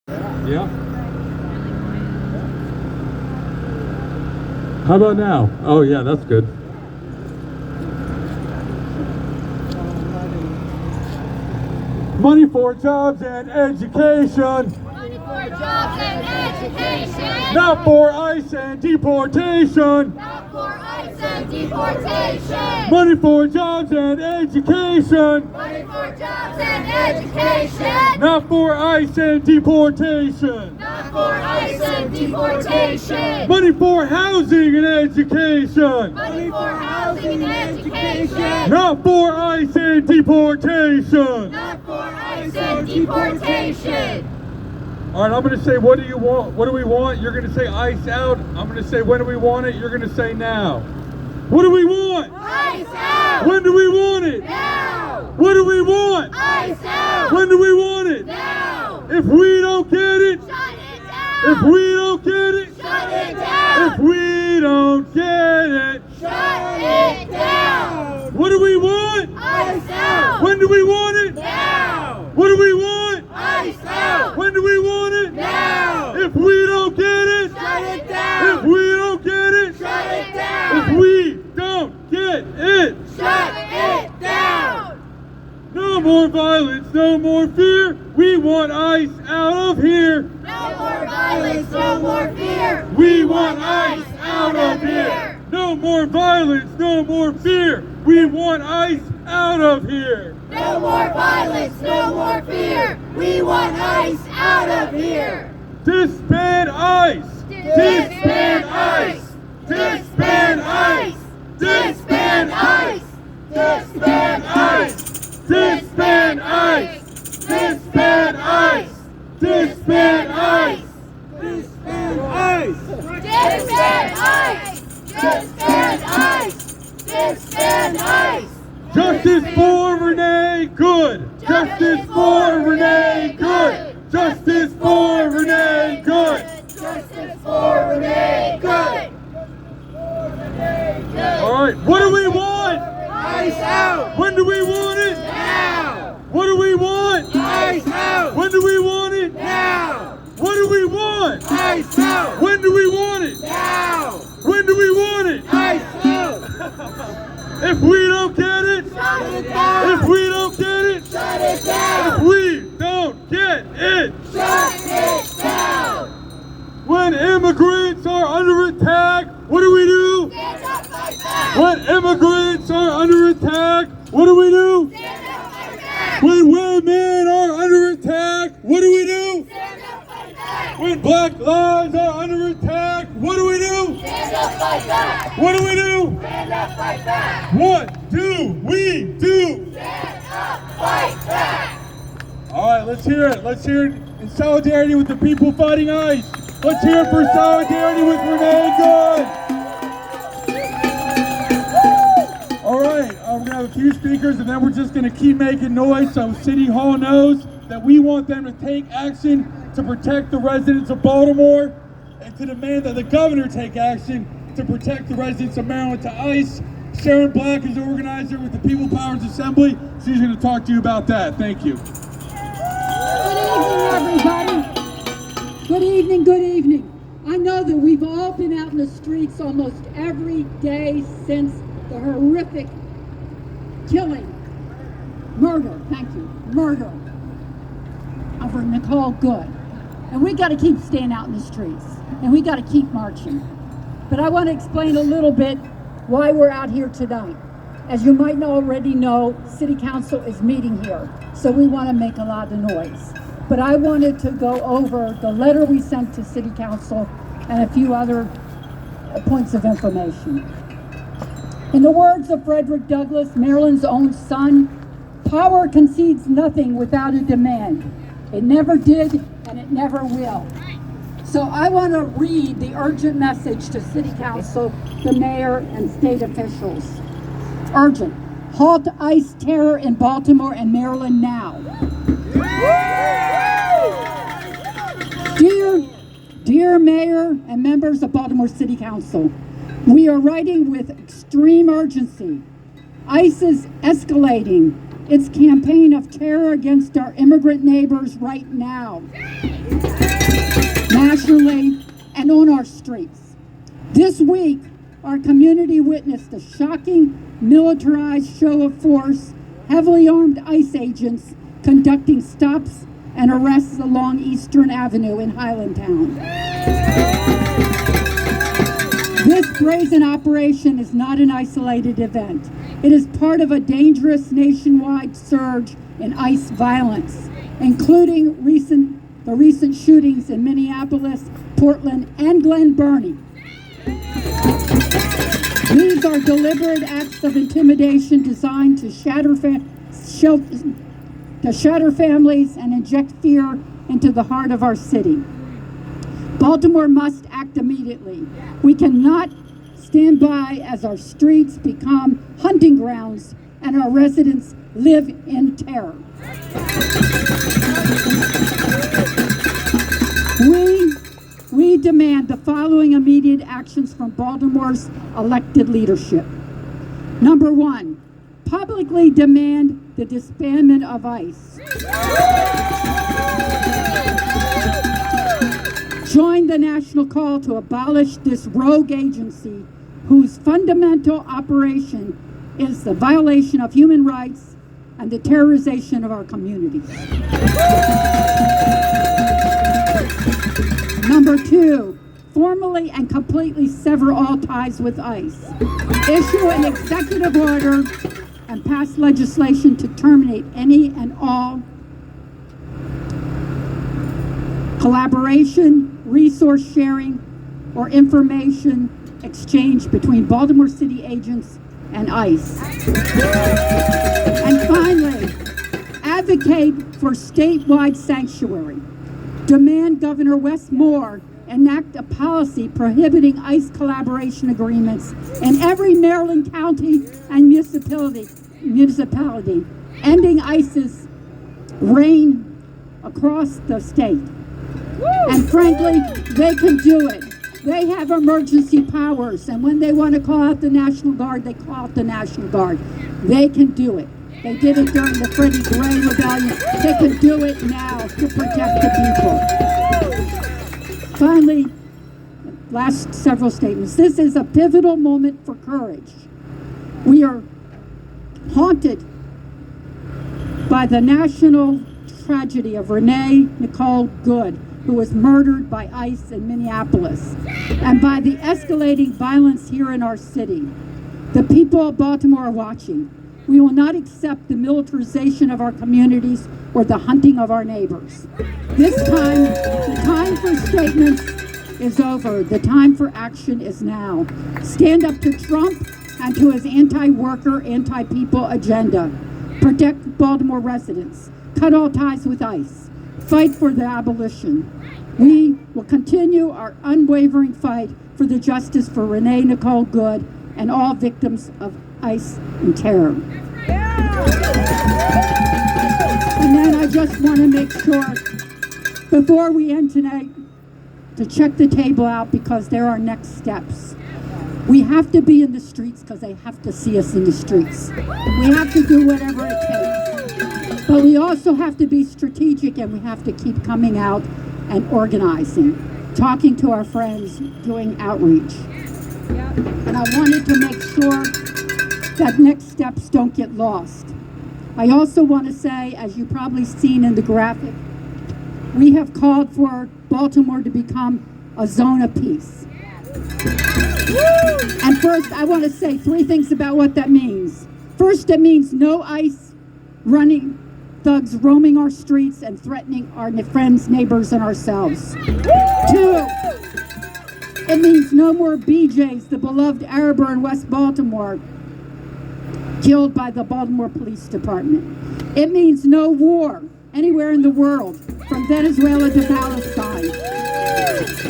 Yeah? How about now? Oh yeah, that's good. Money for jobs and education. Money for jobs and education. Not for ICE and deportation. Not for ICE and deportation. Money for jobs and education. Money for jobs and education. Not for ICE and deportation. Not for ICE and deportation. Money for housing and education. Money for housing and education. Not for ICE and deportation. Not for ICE and deportation. All right, I'm going to say, what do you want? What do we want? You're going to say ICE out. I'm going to say, when do we want it? You're going to say now. What do we want? ICE out. When do we want it? Now. What do we want? ICE out. When do we want it? Now. If we don't get it, Shut it down. if we don't get it, Shut it down. if we don't get it, Shut it down. what do we want? ICE out. When do we want it? Now. What do we want? ICE out. When do we want it? Now. If we don't get it, Shut it if down. we don't get it, Shut it if down. we don't get it, Shut it down. no more violence, no more fear. We want ICE out of here. No more violence, no more fear. We want ICE out of here. No more violence, no more fear. We want ICE out of here. No more violence, no more fear. We want ICE out of here. Disband ICE. Disband ICE. Disband ICE. Disband ICE. Disband ICE. Disband ICE. Disband ICE. Disband ICE. Disband ICE. Disband ICE. Disband ICE. Disband ICE. Justice for Renee Good. Justice for Renee Good. Justice for Renee Good. Justice for Renee Good. All right, what do we want? ICE out. When do we want it? Now. What do we want? ICE out. When do we want it? Now. What do we want? ICE out. When do we want it? Now. When do we want it? ICE out. If we don't get it, Shut it down. if we don't get it, Shut it if down. we don't get it, Shut it down. when immigrants are under attack, what do we do? Stand up, fight back. When immigrants are under attack, what do we do? Stand up, fight back. When women are under attack, what do we do? Stand up, fight back. When black lives are under attack, what do we do? Stand up, fight back. What do we do? Stand up, fight back. What do we do? Stand up, fight back. All right, let's hear it. Let's hear it in solidarity with the people fighting ICE. Let's hear it for solidarity with Renee Good. All right, we're gonna have a few speakers and then we're just gonna keep making noise so City Hall knows that we want them to take action to protect the residents of Baltimore and to demand that the governor take action to protect the residents of Maryland to ICE. Sharon Black is the organizer with the People Powers Assembly. She's gonna talk to you about that. Thank you. Good evening, everybody. Good evening, good evening. I know that we've all been out in the streets almost every day since the horrific killing, murder of Nicole Good. And we got to keep staying out in the streets, and we got to keep marching. But I want to explain a little bit why we're out here tonight. As you might already know, City Council is meeting here, so we want to make a lot of noise. But I wanted to go over the letter we sent to City Council and a few other points of information. In the words of Frederick Douglass, Maryland's own son, power concedes nothing without a demand. It never did, and it never will. So I want to read the urgent message to City Council, the mayor, and state officials. Urgent. Halt ICE terror in Baltimore and Maryland now. Dear Mayor and members of Baltimore City Council, we are writing with extreme urgency. ICE is escalating its campaign of terror against our immigrant neighbors right now. professionally, and on our streets. This week, our community witnessed a shocking militarized show of force, heavily armed ICE agents conducting stops and arrests along Eastern Avenue in Highlandtown. This brazen operation is not an isolated event. It is part of a dangerous nationwide surge in ICE violence, including the recent shootings in Minneapolis, Portland, and Glen Burnie. These are deliberate acts of intimidation designed to shatter families and inject fear into the heart of our city. Baltimore must act immediately. We cannot stand by as our streets become hunting grounds and our residents live in terror. We demand the following immediate actions from Baltimore's elected leadership. Number one, publicly demand the disbandment of ICE. Join the national call to abolish this rogue agency whose fundamental operation is the violation of human rights and the terrorization of our communities. Number two, formally and completely sever all ties with ICE. Issue an executive order and pass legislation to terminate any and all collaboration, resource sharing, or information exchange between Baltimore City agents and ICE. And finally, advocate for statewide sanctuary. Demand Governor Wes Moore enact a policy prohibiting ICE collaboration agreements in every Maryland county and municipality, ending ICE's reign across the state. And frankly, they can do it. They have emergency powers, and when they want to call out the National Guard, they call out the National Guard. They can do it. They did it during the Freddie Gray Rebellion. They can do it now to protect the people. Finally, last several statements. This is a pivotal moment for courage. We are haunted by the national tragedy of Renee Nicole Good, who was murdered by ICE in Minneapolis, and by the escalating violence here in our city. The people of Baltimore are watching. We will not accept the militarization of our communities or the hunting of our neighbors. This time, the time for statements is over. The time for action is now. Stand up to Trump and to his anti-worker, anti-people agenda. Protect Baltimore residents. Cut all ties with ICE. Fight for the abolition. We will continue our unwavering fight for the justice for Renee Nicole Good and all victims of ICE and terror. And then I just want to make sure, before we end tonight, to check the table out, because there are next steps. We have to be in the streets because they have to see us in the streets. We have to do whatever it takes. But we also have to be strategic, and we have to keep coming out and organizing, talking to our friends, doing outreach. And I wanted to make sure that next steps don't get lost. I also want to say, as you've probably seen in the graphic, we have called for Baltimore to become a zone of peace. And first, I want to say 3 things about what that means. First, it means no ICE running thugs roaming our streets and threatening our friends, neighbors, and ourselves. 2, it means no more BJs, the beloved Araber in West Baltimore, killed by the Baltimore Police Department. It means no war anywhere in the world, from Venezuela to Palestine.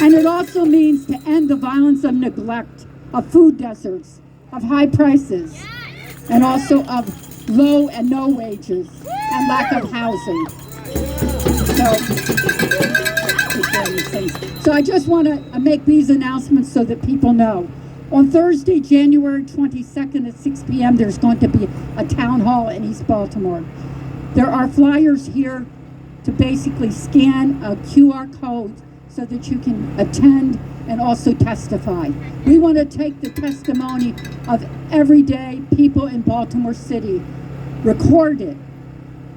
And it also means to end the violence of neglect, of food deserts, of high prices, and also of low and no wages and lack of housing. So I just want to make these announcements so that people know. On Thursday, January 22nd at 6 p.m., there's going to be a town hall in East Baltimore. There are flyers here to basically scan a QR code so that you can attend and also testify. We want to take the testimony of everyday people in Baltimore City, record it,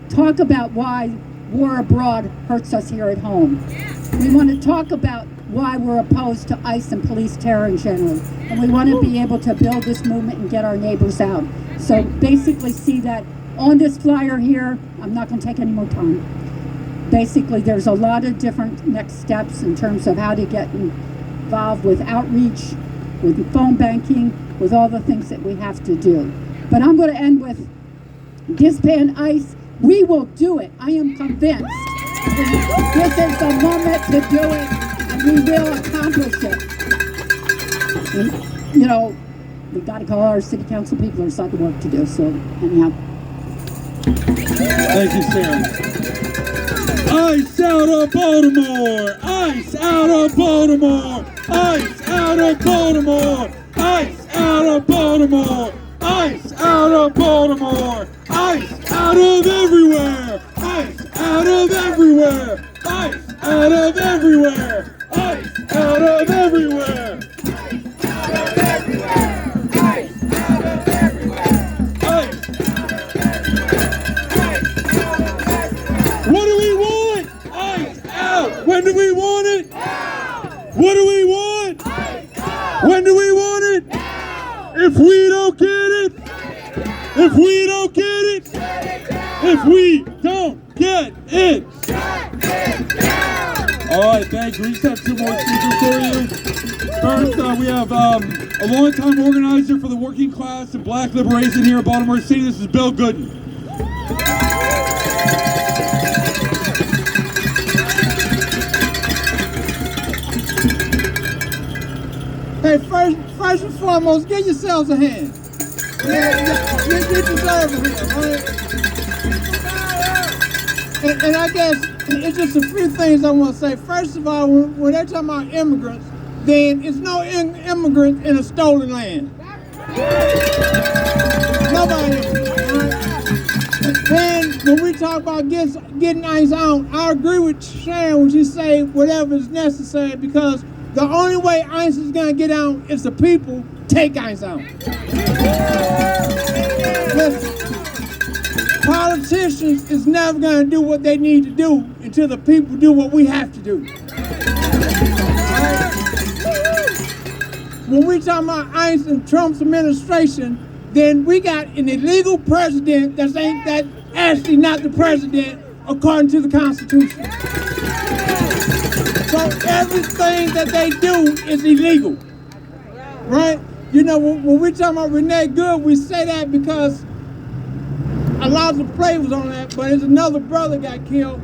talk about why war abroad hurts us here at home. We want to talk about why we're opposed to ICE and police terror in general. And we want to be able to build this movement and get our neighbors out. So basically see that on this flyer here. I'm not going to take any more time. Basically, there's a lot of different next steps in terms of how to get involved with outreach, with phone banking, with all the things that we have to do. But I'm going to end with disband ICE. We will do it. I am convinced. This is the moment to do it, and we will accomplish it. And, you know, we've got to call our city council people. There's a lot of work to do. So, anyhow. Thank you, Sarah. ICE out of Baltimore! ICE out of Baltimore! ICE out of Baltimore! ICE out of Baltimore! ICE out of Baltimore! ICE out of everywhere! ICE out of everywhere! ICE out of everywhere! ICE out of everywhere! ICE out of everywhere! ICE out of everywhere! ICE! What do we want? ICE out! When do we want it? now? What do we want? ICE out! When do we want it? Now! If we don't get it, if we don't get it, if we don't get it. Shut it down! All right, thank you. We just have two more speakers for you. First, we have a longtime organizer for the working class and black liberation here in Baltimore City. This is Bill Gooden. Hey, first and foremost, give yourselves a hand. Yeah, you deserve a hand, right? And I guess it's just a few things I want to say. First of all, when they're talking about immigrants, then it's no immigrant in a stolen land. Nobody is, right? Then when we talk about getting ICE out, I agree with Sharon when she say whatever is necessary, because the only way ICE is going to get out is the people take ICE out. Listen, politicians is never going to do what they need to do until the people do what we have to do. Right? When we talk about ICE and Trump's administration, then we got an illegal president that's actually not the president according to the Constitution. So everything that they do is illegal, right? You know, when we talk about Renee Good, we say that because a lot of play was on that, but there's another brother got killed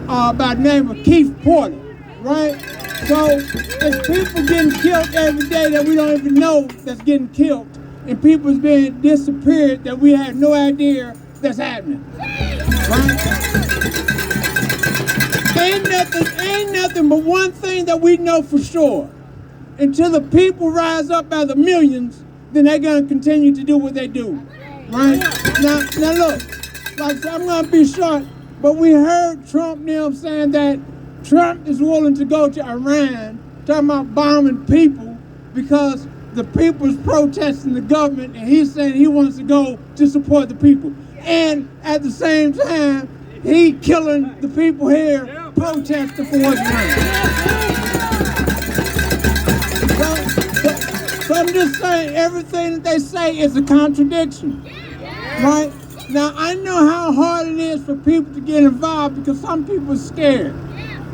by the name of Keith Porter, right? So there's people getting killed every day that we don't even know that's getting killed, and people's being disappeared that we have no idea that's happening, right? Ain't nothing but one thing that we know for sure. Until the people rise up by the millions, then they're gonna continue to do what they do, right? Now look, like I said, I'm gonna be short, but we heard Trump saying that Trump is willing to go to Iran, talking about bombing people because the people is protesting the government, and he's saying he wants to go to support the people. And at the same time, he killing the people here protesting for what's right. So I'm just saying, everything that they say is a contradiction, right? Now, I know how hard it is for people to get involved because some people are scared.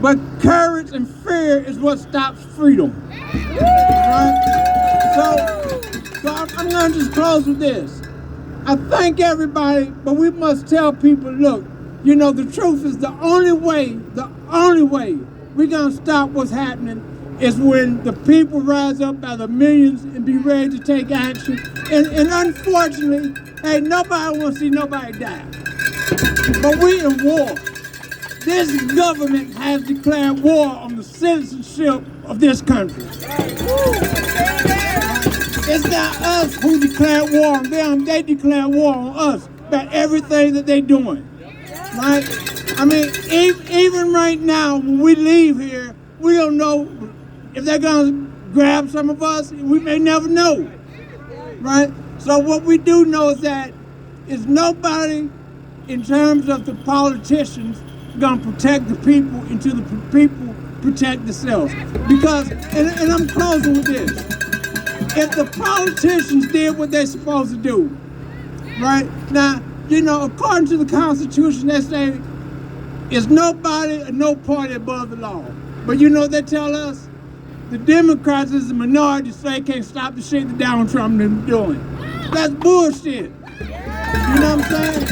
But courage and fear is what stops freedom, right? So I'm going to just close with this. I thank everybody, but we must tell people, look, you know, the truth is the only way we're going to stop what's happening is when the people rise up by the millions and be ready to take action. And unfortunately, hey, nobody wants to see nobody die. But we in war. This government has declared war on the citizenship of this country. It's not us who declared war on them. They declared war on us by everything that they're doing. Right? I mean, even right now, when we leave here, we don't know if they're gonna grab some of us. We may never know, right? So what we do know is that is nobody, in terms of the politicians, gonna protect the people until the people protect themselves. Because, and I'm closing with this, if the politicians did what they're supposed to do, right? Now, you know, according to the Constitution, they say, is nobody or no party above the law. But you know what they tell us? The Democrats is the minority, so they can't stop the shit that Donald Trump is doing. That's bullshit. You know what I'm saying?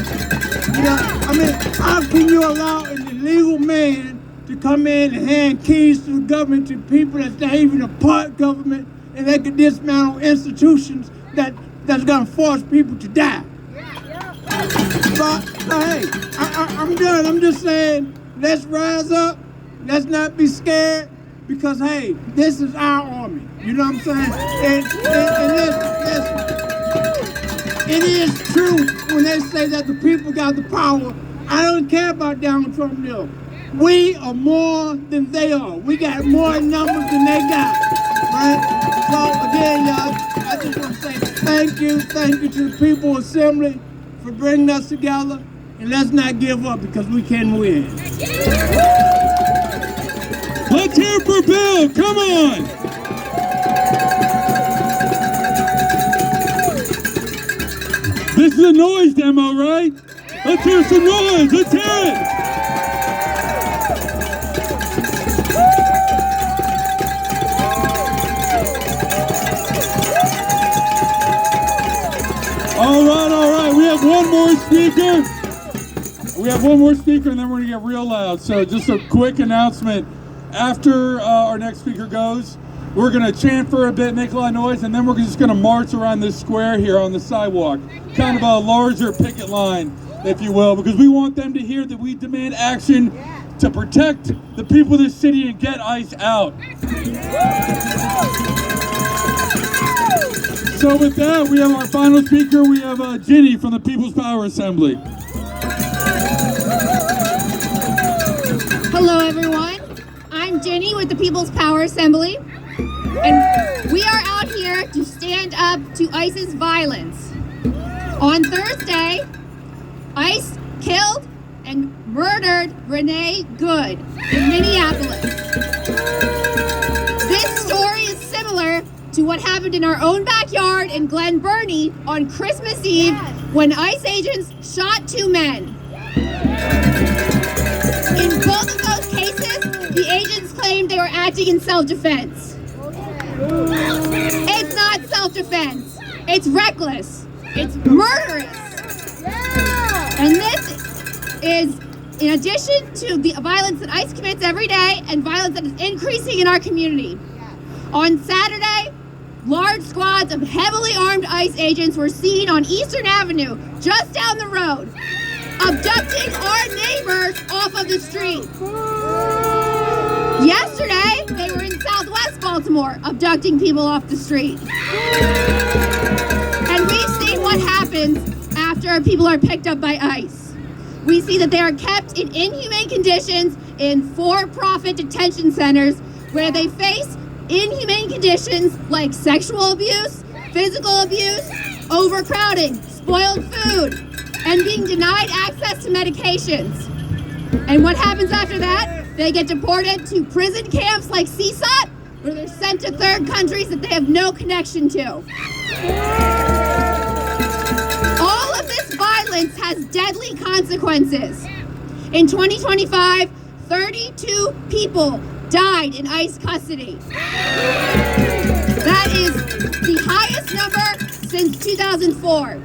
You know, I mean, how can you allow an illegal man to come in and hand keys to the government to people that's not even a part government, and they can dismantle institutions that's gonna force people to die? But hey, I'm done. I'm just saying, let's rise up. Let's not be scared, because hey, this is our army. You know what I'm saying? And it is true when they say that the people got the power. I don't care about Donald Trump now. We are more than they are. We got more numbers than they got, right? So again, y'all, I just want to say thank you to the People's Assembly for bringing us together, and let's not give up, because we can win. Let's hear it for Bill. Come on. This is a noise demo, right? Let's hear some noise. Let's hear it. All right. We have one more speaker. And then we're going to get real loud. So just a quick announcement. After our next speaker goes, we're going to chant for a bit, make a lot of noise, and then we're just going to march around this square here on the sidewalk. Kind of a larger picket line, if you will, because we want them to hear that we demand action to protect the people of this city and get ICE out. So with that, we have our final speaker. We have Ginny from the People's Power Assembly. Hello, everyone. I'm Ginny with the People's Power Assembly, and we are out here to stand up to ICE's violence. On Thursday, ICE killed and murdered Renee Good in Minneapolis. This story is similar to what happened in our own backyard in Glen Burnie on Christmas Eve when ICE agents shot 2 men. In both of those cases, the agents claimed they were acting in self-defense. It's not self-defense. It's reckless. It's murderous. And this is in addition to the violence that ICE commits every day and violence that is increasing in our community. On Saturday, large squads of heavily armed ICE agents were seen on Eastern Avenue, just down the road, abducting our neighbors off of the street. Yesterday, they were in Southwest Baltimore, abducting people off the street. And we've seen what happens after people are picked up by ICE. We see that they are kept in inhumane conditions in for-profit detention centers where they face inhumane conditions like sexual abuse, physical abuse, overcrowding, spoiled food, and being denied access to medications. And what happens after that? They get deported to prison camps like CSOT, where they're sent to third countries that they have no connection to. All of this violence has deadly consequences. In 2025, 32 people died in ICE custody. That is the highest number since 2004.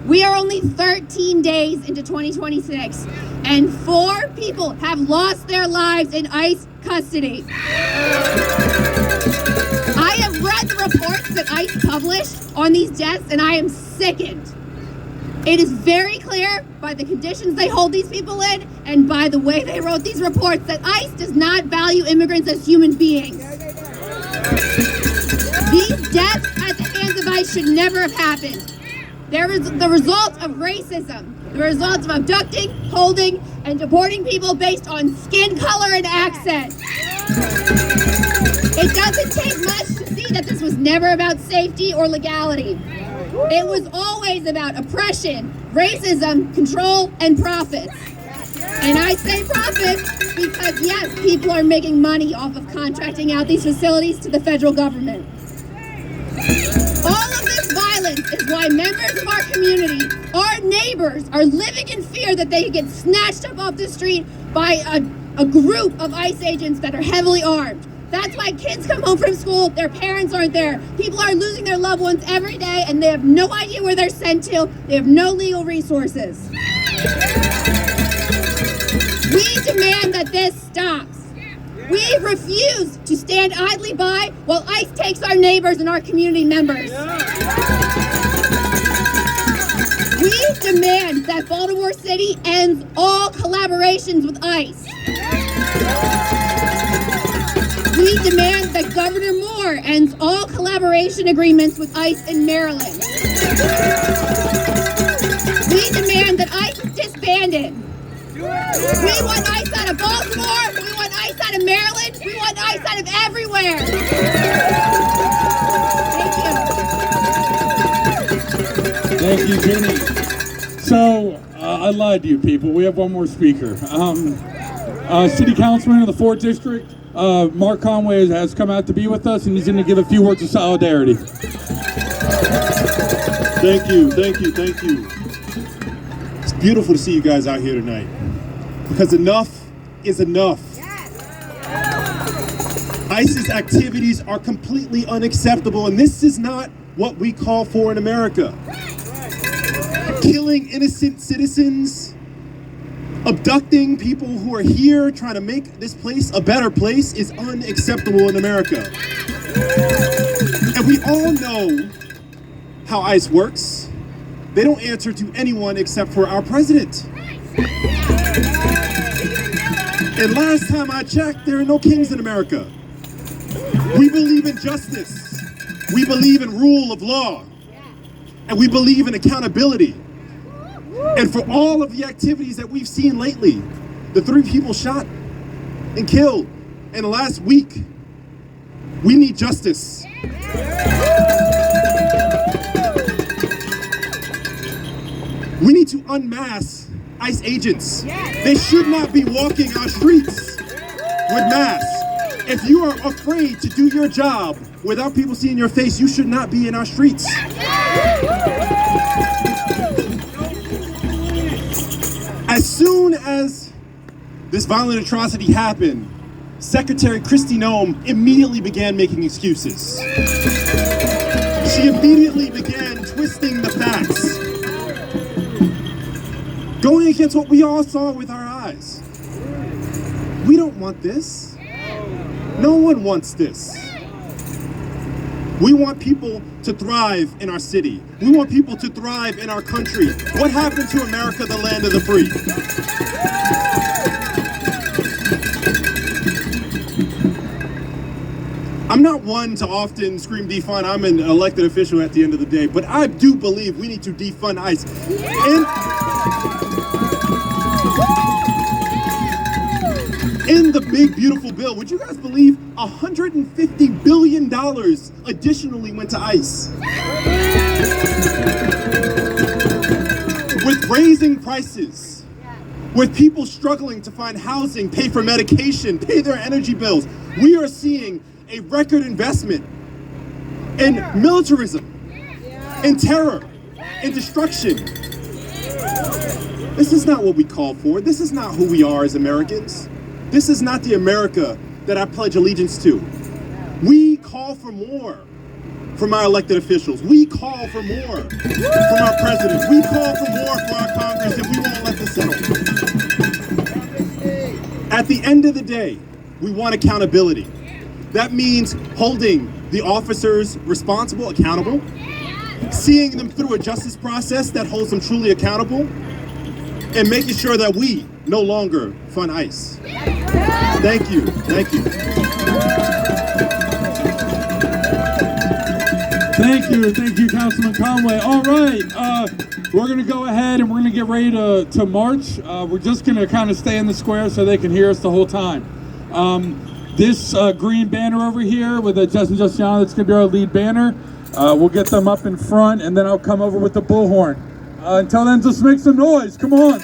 We are only 13 days into 2026, and 4 people have lost their lives in ICE custody. I have read the reports that ICE published on these deaths, and I am sickened. It is very clear by the conditions they hold these people in and by the way they wrote these reports that ICE does not value immigrants as human beings. These deaths at the hands of ICE should never have happened. There is the result of racism, the result of abducting, holding, and deporting people based on skin color and accent. It doesn't take much to see that this was never about safety or legality. It was always about oppression, racism, control, and profits. And I say profits because, yes, people are making money off of contracting out these facilities to the federal government. All of this violence is why members of our community, our neighbors, are living in fear that they get snatched up off the street by a group of ICE agents that are heavily armed. That's why kids come home from school, their parents aren't there. People are losing their loved ones every day, and they have no idea where they're sent to. They have no legal resources. We demand that this stops. We refuse to stand idly by while ICE takes our neighbors and our community members. We demand that Baltimore City ends all collaborations with ICE. We demand that Governor Moore ends all collaboration agreements with ICE in Maryland. We demand that ICE is disbanded. We want ICE out of Baltimore. We want ICE out of Maryland. We want ICE out of everywhere. Thank you. Thank you, Jenny. So, I lied to you people. We have one more speaker. City Councilman of the 4th District, Mark Conway has come out to be with us, and he's going to give a few words of solidarity. Thank you. It's beautiful to see you guys out here tonight, because enough is enough. ICE's activities are completely unacceptable, and this is not what we call for in America. Killing innocent citizens, abducting people who are here trying to make this place a better place is unacceptable in America. And we all know how ICE works. They don't answer to anyone except for our president. And last time I checked, there are no kings in America. We believe in justice. We believe in rule of law. And we believe in accountability. And for all of the activities that we've seen lately, the 3 people shot and killed in the last week, we need justice. We need to unmask ICE agents. They should not be walking our streets with masks. If you are afraid to do your job without people seeing your face, you should not be in our streets. As soon as this violent atrocity happened, Secretary Kristi Noem immediately began making excuses. She immediately began twisting the facts, going against what we all saw with our eyes. We don't want this. No one wants this. We want people to thrive in our city. We want people to thrive in our country. What happened to America, the land of the free? I'm not one to often scream defund. I'm an elected official at the end of the day, but I do believe we need to defund ICE. In the big beautiful bill, would you guys believe $150 billion additionally went to ICE? With raising prices, with people struggling to find housing, pay for medication, pay their energy bills, we are seeing a record investment in militarism, in terror, in destruction. This is not what we call for. This is not who we are as Americans. This is not the America that I pledge allegiance to. We call for more from our elected officials. We call for more from our president. We call for more for our Congress, and we won't let this settle. At the end of the day, we want accountability. That means holding the officers responsible, accountable, seeing them through a justice process that holds them truly accountable, and making sure that we no longer fund ICE. Thank you. Thank you, Councilman Conway. All right, we're gonna go ahead and we're gonna get ready to march. We're just gonna kind of stay in the square so they can hear us the whole time. this green banner over here with Justin Justiano, that's going to be our lead banner. We'll get them up in front, and then I'll come over with the bullhorn. Until then, just make some noise. Come on.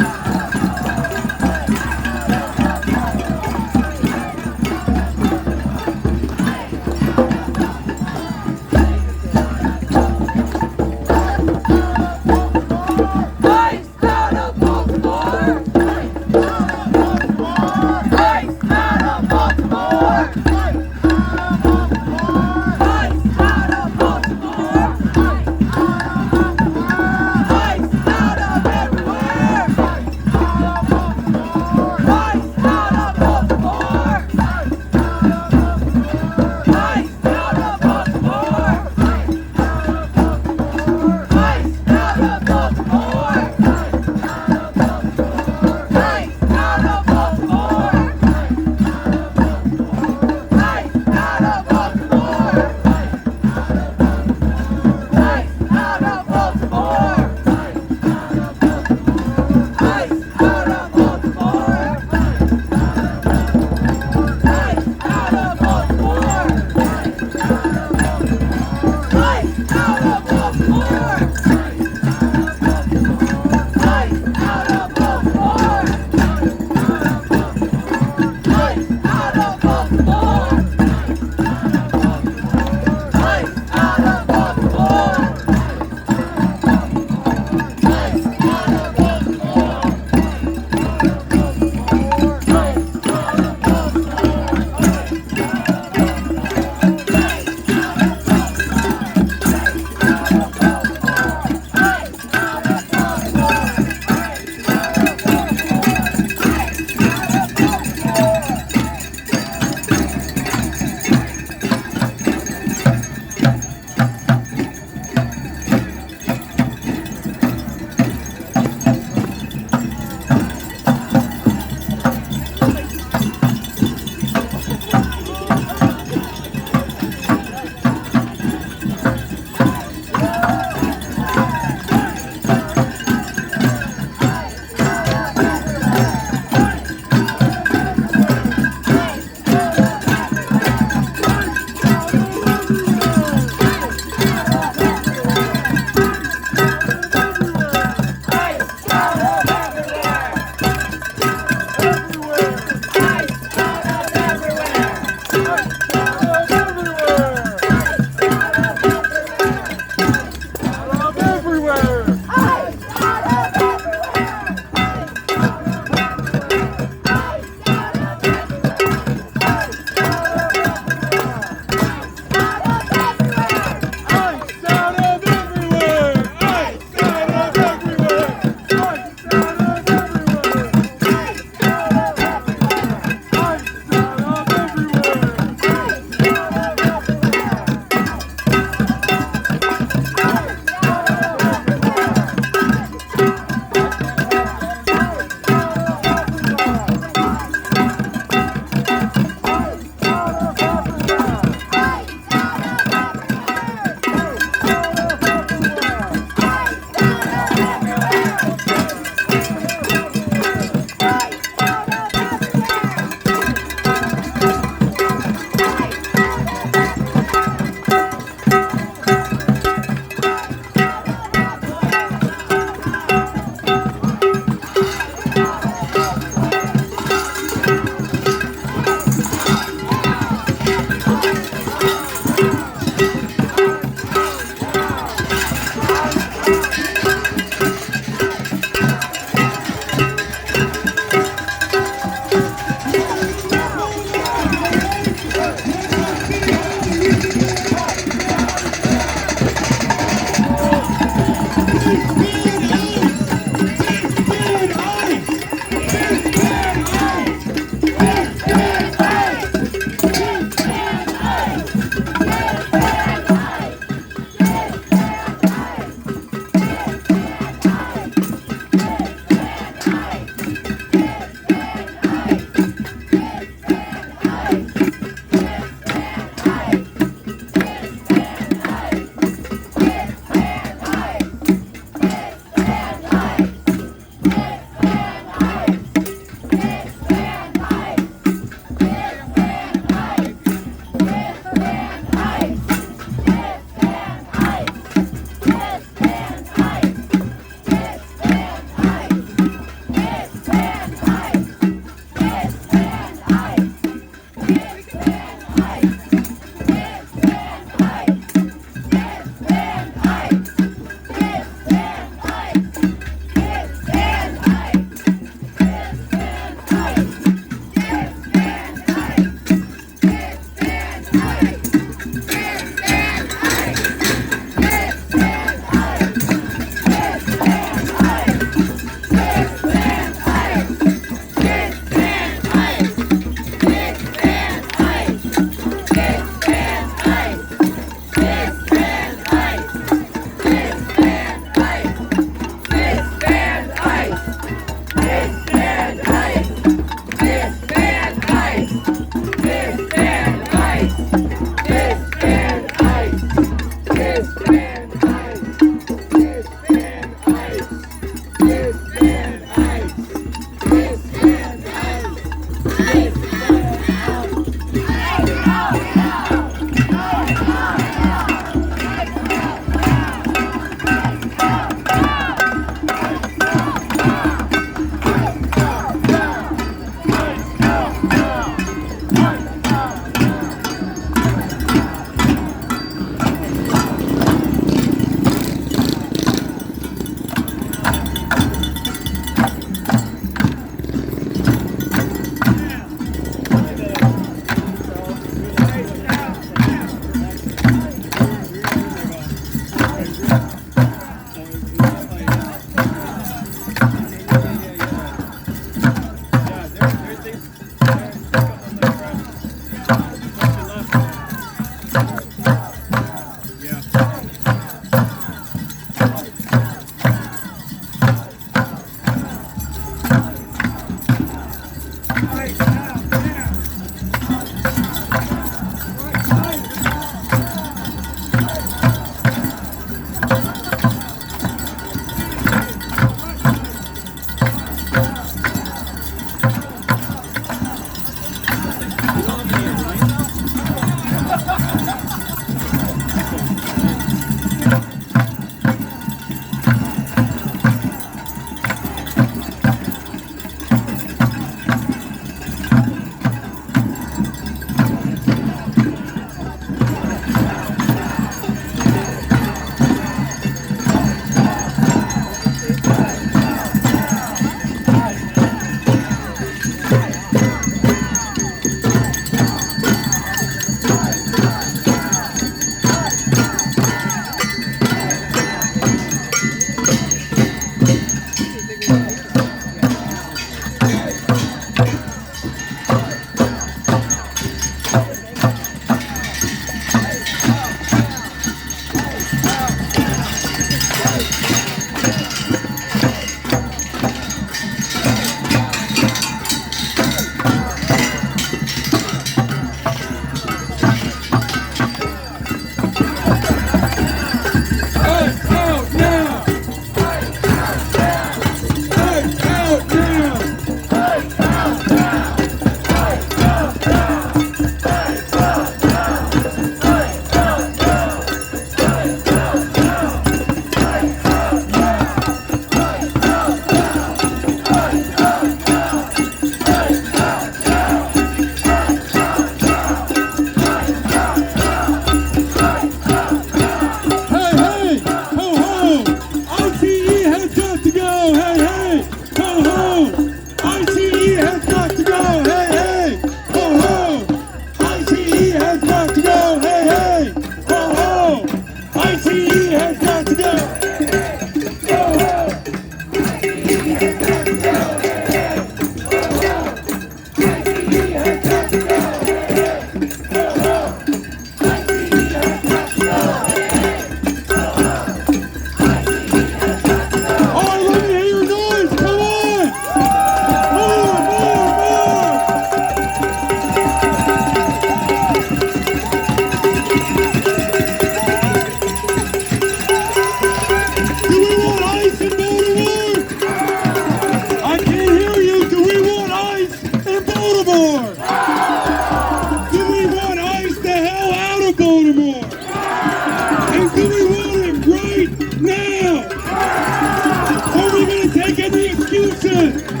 it?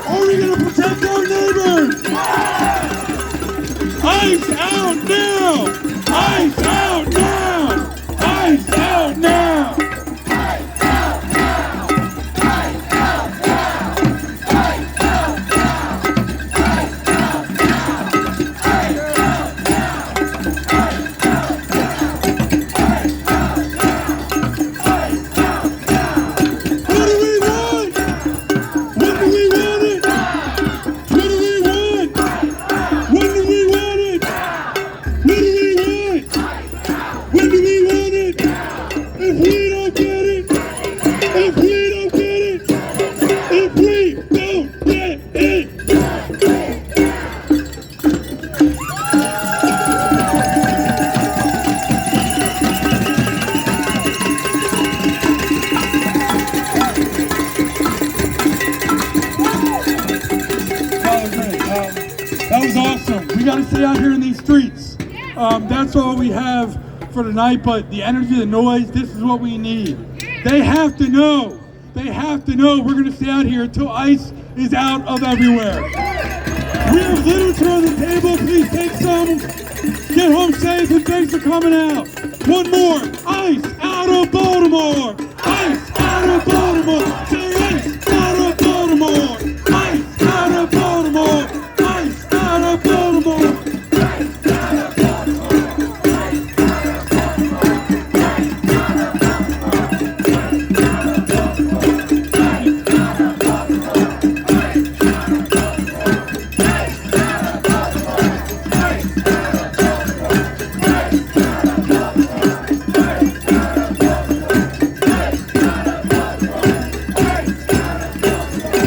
Are we going to protect our neighbors? Ice out now! Ice out now! Ice out now! That was awesome. We got to stay out here in these streets. That's all we have for tonight, but the energy, the noise, this is what we need. They have to know. They have to know we're going to stay out here until ICE is out of everywhere. We have literature on the table. Please take some. Get home safe, and thanks for coming out. One more. ICE out of Baltimore. ICE out of Baltimore. Say ICE out of Baltimore. ICE out of Baltimore. ICE out of Baltimore.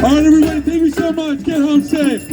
All right, everybody, thank you so much. Get home safe.